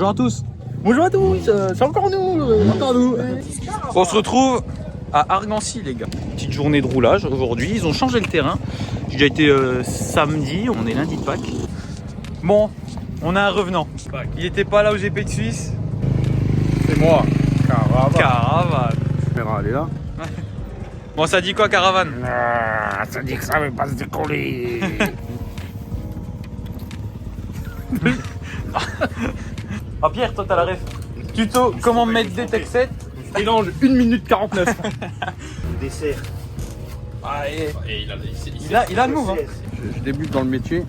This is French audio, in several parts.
Bonjour à tous. Bonjour à tous, c'est encore nous, On se retrouve à Argancy les gars. Petite journée de roulage aujourd'hui, ils ont changé le terrain. J'ai déjà été samedi, on est lundi de Pâques. Bon, on a un revenant. Il était pas là au GP de Suisse. C'est moi, Caravane. Caravane. La caméra elle est là. Bon, ça dit quoi Caravane? Ça dit que ça veut pas se décoller. Ah Pierre, toi t'as la ref. Tuto, comment mettre des tech 7. Mélange 1 minute 49. Dessert. Ah, et il a le move hein. Je débute dans le métier.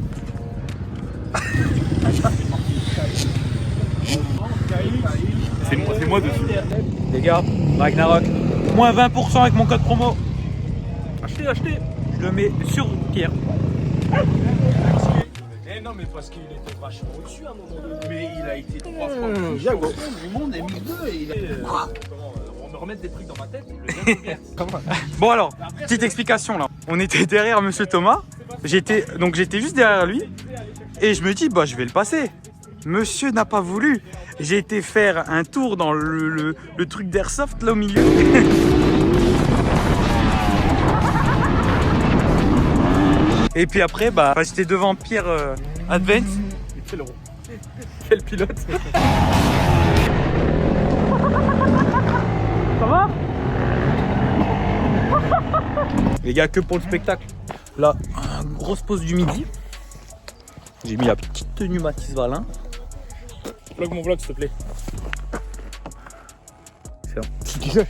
C'est moi dessus. Les gars, Ragnarok, moins 20% avec mon code promo. Achetez. Je le mets sur Pierre. Eh non, mais parce qu'il était vachement au-dessus à un moment donné. Mais il a été 3 fois champion du monde M2 et il a. On me remet des trucs dans ma tête. Bon alors, petite explication là. On était derrière Monsieur Thomas. J'étais juste derrière lui. Et je me dis, bah je vais le passer. Monsieur n'a pas voulu. J'ai été faire un tour dans le truc d'airsoft là au milieu. Et puis après, bah j'étais devant Pierre Advent. Quel pilote. Ça va? Les gars, que pour le spectacle. Là, grosse pause du midi. J'ai mis la petite tenue Mathis Valin. Vlog mon vlog s'il te plaît. C'est bon.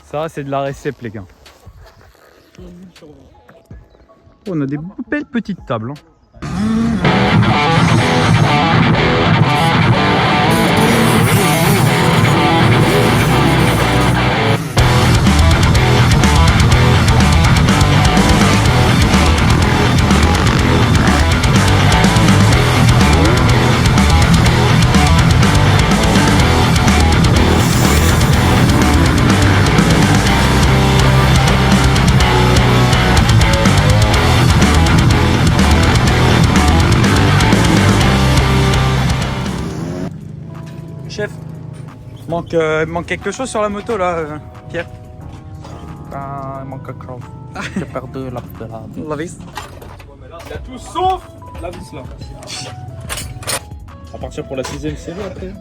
Ça, c'est de la récep, les gars. Oh, on a des belles petites tables. Hein. Chef, manque quelque chose sur la moto là, Pierre? Ah, il manque quelque chose. J'ai perdu la vis. Il y a tout sauf la vis là. On va partir pour la 6ème série après.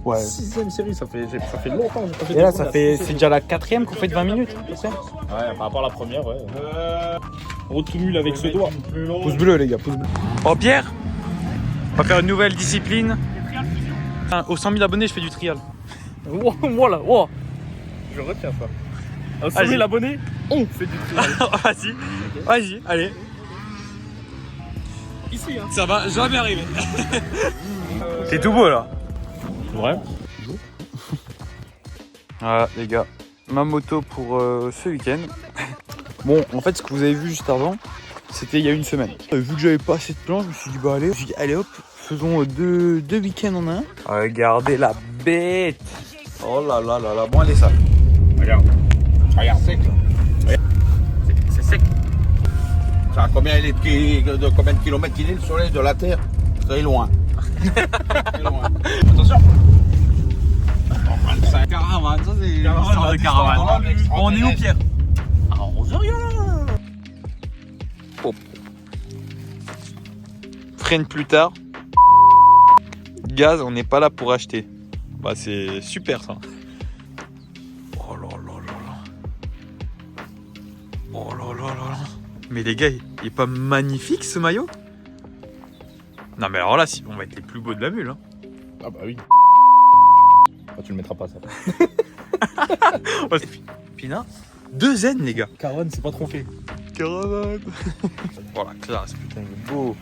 Ouais. 6ème série, ça fait longtemps que j'ai pas fait. Et là, c'est déjà la 4ème qu'on fait de 20 minutes. Ouais, par rapport à la première, ouais. Rotumule avec ce doigt. Pouce bleu, les gars, pouce bleu. Oh, Pierre, on va faire une nouvelle discipline. Aux 100 000 abonnés, je fais du trial. Voilà, wow. Je retiens ça. À 100 000 abonnés, on fait du trial. Vas-y, allez. Ici, hein. Ça va jamais arriver. C'est tout beau là. Ouais. Voilà, les gars, ma moto pour ce week-end. Bon, en fait, ce que vous avez vu juste avant, c'était il y a une semaine. Vu que j'avais pas assez de plans, je me suis dit, bah allez, hop, faisons deux week-ends en un. Regardez la bête. Oh là là là là, bon elle est sale. Regarde, Sec là. C'est sec. Ça a combien de kilomètres il est le soleil de la Terre? Très loin. Très loin. Attention. Caravane, ça c'est l'histoire de caravane. Bon, on est où Pierre? À 11h. Oh. Freine plus tard. Gaz, on n'est pas là pour acheter. Bah c'est super ça. Oh là là là là. Oh là là là là. Mais les gars, il est pas magnifique ce maillot? Non mais alors là, on va être les plus beaux de la mule. Hein. Ah bah oui. Ah, tu le mettras pas ça. Pina, 2 Zen les gars. Caravane, c'est pas trompé. Caravane. Oh la classe, putain, il est beau.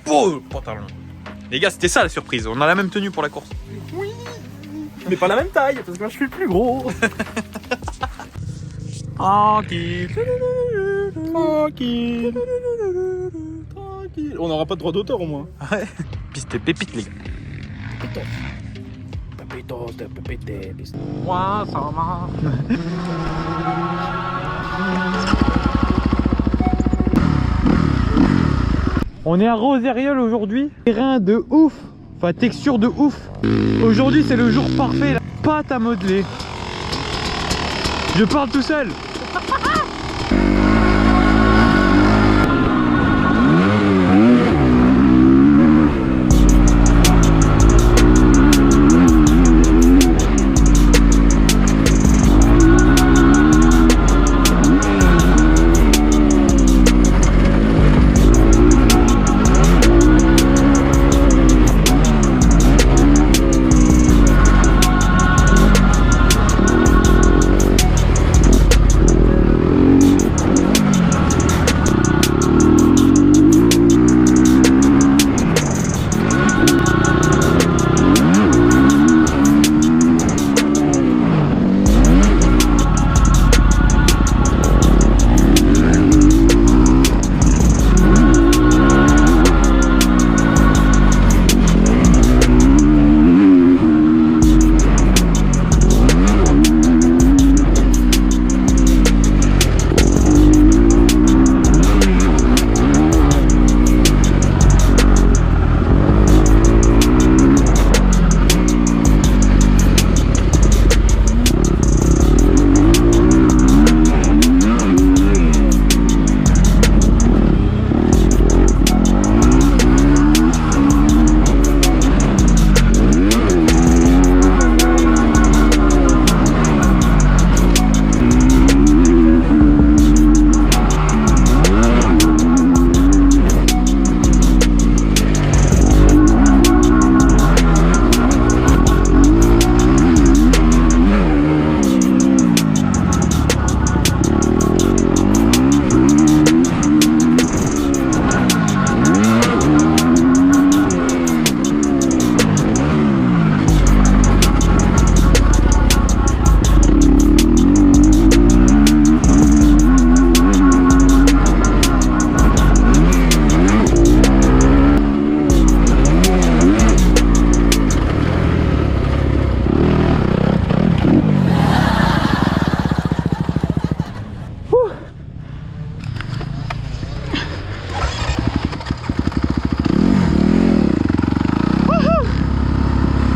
Beau pantalon. Les gars, c'était ça la surprise. On a la même tenue pour la course. Oui. Mais pas la même taille, parce que moi je suis plus gros. Tranquille. Tranquille. Tranquille. On n'aura pas de droit d'auteur au moins. Ouais. Puis c'était pépite les gars. Moi, ça marche. On est à Roseriol aujourd'hui. Terrain de ouf. Enfin, texture de ouf. Aujourd'hui, c'est le jour parfait. La pâte à modeler. Je parle tout seul.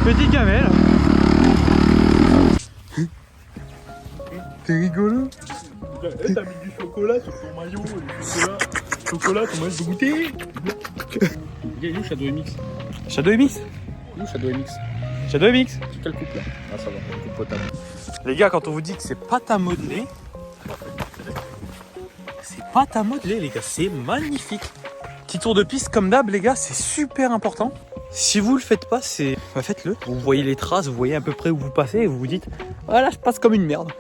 Petit camel. T'es rigolo. T'as mis du chocolat sur ton maillot. Chocolat, ton maillot de goûter. Il est où Shadow MX? Shadow MX. Où Shadow MX? Shadow MX. Quelle coupe là? Ah ça va, coupe potable. Les gars, quand on vous dit que c'est pâte à modeler, c'est pâte à modeler les gars, c'est magnifique. Petit tour de piste comme d'hab les gars, c'est super important. Si vous le faites pas, faites-le. Vous voyez les traces, vous voyez à peu près où vous passez et vous vous dites voilà, je passe comme une merde.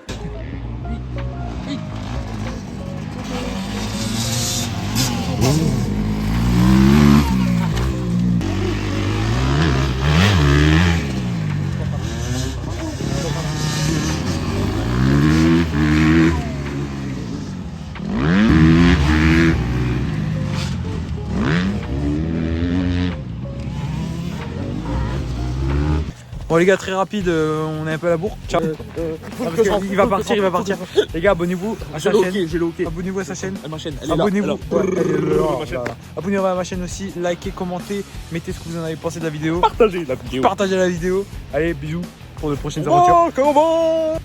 Bon les gars, très rapide, on est un peu à la bourre. Ciao. Il va partir. Les gars, abonnez-vous à sa chaîne. J'ai le hockey. Abonnez-vous à sa chaîne. Ma chaîne, elle est là. Abonnez-vous. Elle est là. Abonnez-vous à ma chaîne aussi. Likez, commentez, mettez ce que vous en avez pensé de la vidéo. Partagez la vidéo. Partagez la vidéo. Allez, bisous pour de prochaines aventures. Comment